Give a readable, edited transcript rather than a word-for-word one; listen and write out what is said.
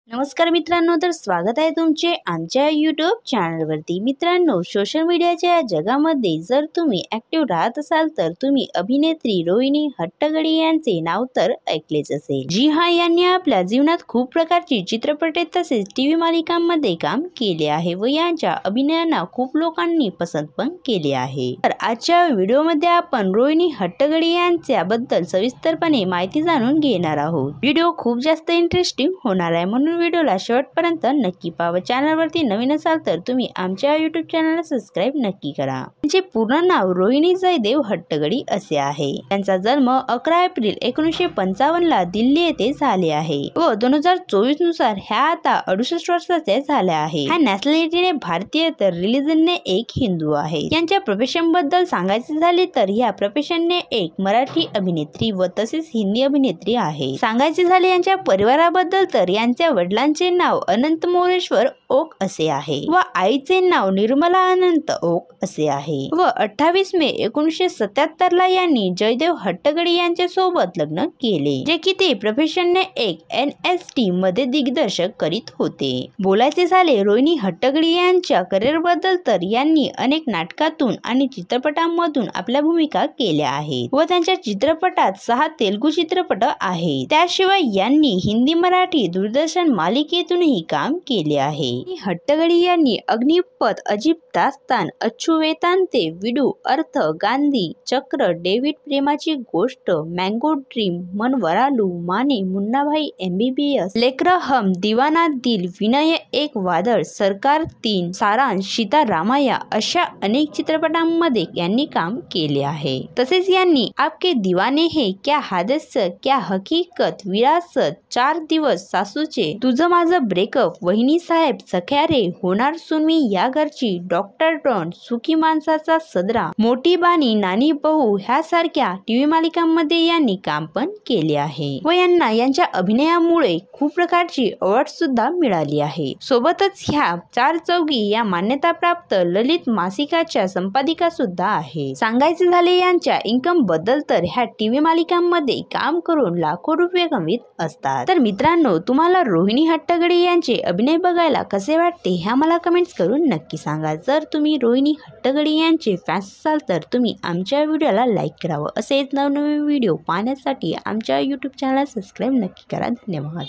नमस्कार मित्रांनो, तर स्वागत आहे तुमचे आमच्या यूट्यूब चॅनलवरती। मित्रांनो, सोशल मीडियाच्या या जगामध्ये जर तुम्ही ॲक्टिव्ह राहत असाल तर तुम्ही अभिनेत्री रोहिणी हट्टंगडी यांचे नाव तर ऐकलेच असेल। जी हां, यांनी आपल्या जीवनात खूप प्रकारची चित्रपटे तसेच टीव्ही मालिकांमध्ये काम केले आहे व यांच्या अभिनयांना खूप लोकांनी पसंत पण केले आहे। तर आजच्या व्हिडिओमध्ये आपण रोहिणी हट्टंगडी यांच्याबद्दल सविस्तरपणे माहिती जाणून घेणार आहोत। व्हिडिओ खूप जास्त इंटरेस्टिंग होणार आहे, म्हणून व्हिडिओला शेवटपर्यंत नक्की पाहा। चॅनलवरती नवीन असाल तर तुम्ही आमच्या यूट्यूब चॅनलला सबस्क्राइब नक्की करा। त्यांचे पूर्ण नाव रोहिणी जयदेव हट्टंगडी असे आहे। त्यांचा जन्म 11 एप्रिल 1955 ला दिल्ली येथे झाले आहे व 2024 नुसार ह्या आता 68 वर्षाचे झाल्या आहे। ह्या नॅशनॅलिटीने भारतीय तर रिलिजनने एक हिंदू आहे। यांच्या प्रोफेशन बद्दल सांगायचे झाले तर या प्रोफेशनने एक मराठी अभिनेत्री व तसेच हिंदी अभिनेत्री आहे। सांगायचे झाले यांच्या परिवाराबद्दल तर यांच्या वडिलांचे नाव अनंत मोरेश्वर ओक असे आहे व आईचे नाव निर्मला अनंत ओक असे आहे व 28 मे 1977 ला यांनी जयदेव हट्टंगडी यांच्या सोबत लग्न केले, जे की ते प्रोफेशनने एक NST मध्ये दिग्दर्शक करीत होते। बोलायचे झाले रोहिणी हट्टंगडी यांच्या करिअर बद्दल तर यांनी अनेक नाटकातून आणि चित्रपटांमधून आपल्या भूमिका केल्या आहेत व त्यांच्या चित्रपटात 6 तेलुगू चित्रपट आहेत। त्याशिवाय यांनी हिंदी, मराठी, दूरदर्शन मालिकेतूनही काम केले आहे। हट्टंगडी यांनी अग्निपथ, अजीब दास्तान, अछूवेतांते, विडू, अर्थ, गांधी, चक्र, David, Premachi Goshta, mango dream, मनवरालू, माने, मुन्नाभाई, MBBS, लेकरं हम, दीवाना दिल, विनय एक वादळ, सरकार 3, सारांश, सीता रामैया अशा अनेक चित्रपटांमध्ये यांनी काम केले आहे। तसेच यांनी आपके दीवाने है, क्या हादसा, क्या हकीकत, विरासत, 4 दिवस, सासूचे, तुझं माझं ब्रेकअप, वहिनी साहेब, सख्या रे, होणार सुनमी, या घरची, डॉक्टर डॉन, सुखी माणसाचा सदरा, मोठी बानी, नानी बहू ह्यासारख्या टीव्ही मालिकांमध्ये यांनी काम पण केले आहे व यांना यांच्या अभिनयामुळे खूप प्रकारची अवॉर्ड सुद्धा मिळाली आहे। सोबतच ह्या 4 चौघी या मान्यताप्राप्त ललित मासिकाच्या संपादिका सुद्धा आहे। सांगायचे झाले यांच्या इन्कम बद्दल तर ह्या टीव्ही मालिकांमध्ये काम करून लाखो रुपये कमवीत असतात। तर मित्रांनो, तुम्हाला रोहिणी हट्टंगडी यांचे अभिनय बघायला कसे वाटते हे आम्हाला कमेंट्स करून नक्की सांगा। जर तुम्ही रोहिणी हट्टंगडी यांचे फॅन्स असाल तर तुम्ही आमच्या व्हिडिओला लाईक करावं। असेच नवनवीन व्हिडिओ पाहण्यासाठी आमच्या यूट्यूब चॅनलला सबस्क्राइब नक्की करा। धन्यवाद।